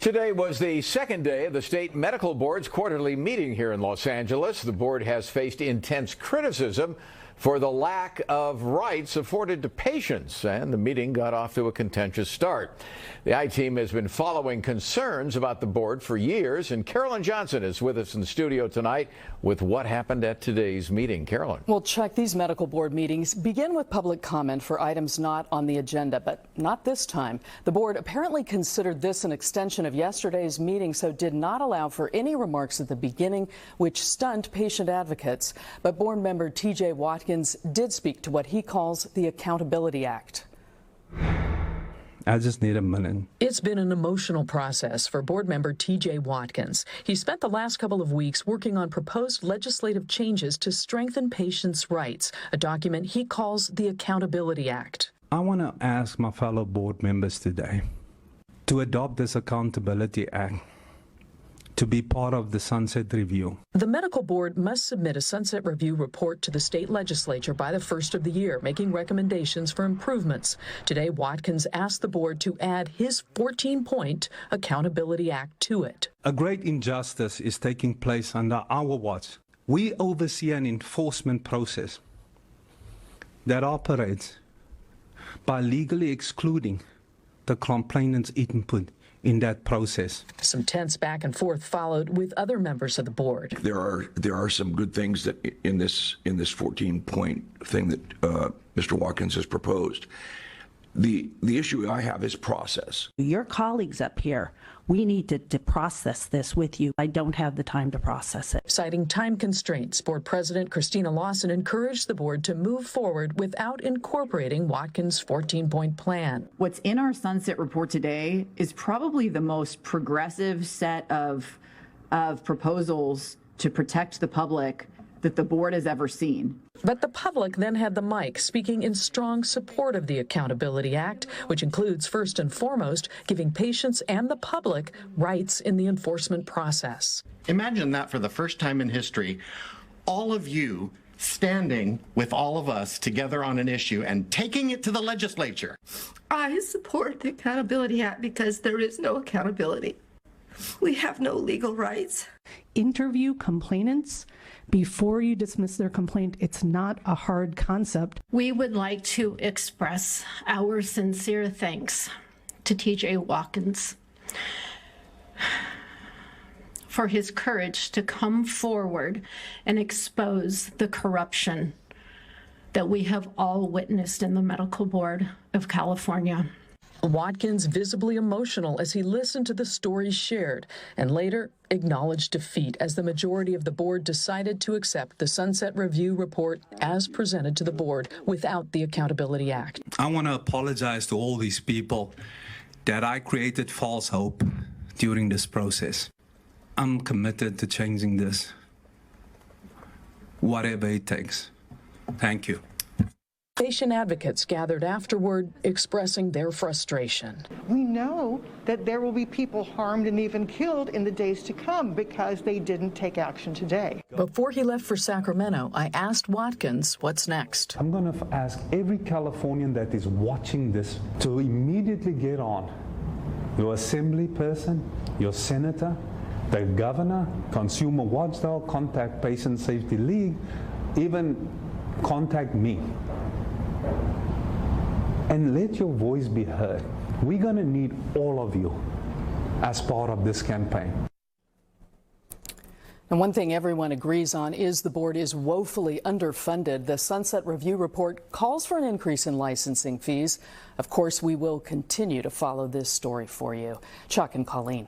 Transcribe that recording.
Today was the second day of the state medical board's quarterly meeting here in Los Angeles. The board has faced intense criticism for the lack of rights afforded to patients, and the meeting got off to a contentious start. The I-Team has been following concerns about the board for years, and Carolyn Johnson is with us in the studio tonight with what happened at today's meeting. Carolyn. Well, Chuck, these medical board meetings begin with public comment for items not on the agenda, but not this time. The board apparently considered this an extension of yesterday's meeting, so did not allow for any remarks at the beginning, which stunned patient advocates. But board member TJ Watkins did speak to what he calls the Accountability Act. I just need a minute. It's been an emotional process for board member TJ Watkins. He spent the last couple of weeks working on proposed legislative changes to strengthen patients' rights, a document he calls the Accountability Act. I want to ask my fellow board members today to adopt this Accountability Act, to be part of the Sunset Review. The medical board must submit a Sunset Review report to the state legislature by the first of the year, making recommendations for improvements. Today, Watkins asked the board to add his 14-point Accountability Act to it. A great injustice is taking place under our watch. We oversee an enforcement process that operates by legally excluding the complainant's input in that process. Some tense back and forth followed with other members of the board. There are some good things that in this 14-point thing that Mr. Watkins has proposed. The issue I have is process. Your colleagues up here, we need to process this with you. I don't have the time to process it. Citing time constraints, board president Christina Lawson encouraged the board to move forward without incorporating Watkins' 14-point plan. What's in our Sunset Report today is probably the most progressive set of proposals to protect the public that the board has ever seen. But the public then had the mic, speaking in strong support of the Accountability Act, which includes, first and foremost, giving patients and the public rights in the enforcement process. Imagine that for the first time in history, all of you standing with all of us together on an issue and taking it to the legislature. I support the Accountability Act because there is no accountability. We have no legal rights. Interview complainants before you dismiss their complaint. It's not a hard concept. We would like to express our sincere thanks to TJ Watkins for his courage to come forward and expose the corruption that we have all witnessed in the Medical Board of California. Watkins visibly emotional as he listened to the stories shared and later acknowledged defeat as the majority of the board decided to accept the Sunset Review report as presented to the board without the Accountability Act. I want to apologize to all these people that I created false hope during this process. I'm committed to changing this, whatever it takes. Thank you. Patient advocates gathered afterward, expressing their frustration. We know that there will be people harmed and even killed in the days to come because they didn't take action today. Before he left for Sacramento, I asked Watkins what's next. I'm going to ask every Californian that is watching this to immediately get on. Your assembly person, your senator, the governor, consumer watchdog, contact Patient Safety League, even contact me. And let your voice be heard. We're going to need all of you as part of this campaign. And one thing everyone agrees on is the board is woefully underfunded. The Sunset Review report calls for an increase in licensing fees. Of course, we will continue to follow this story for you. Chuck and Colleen.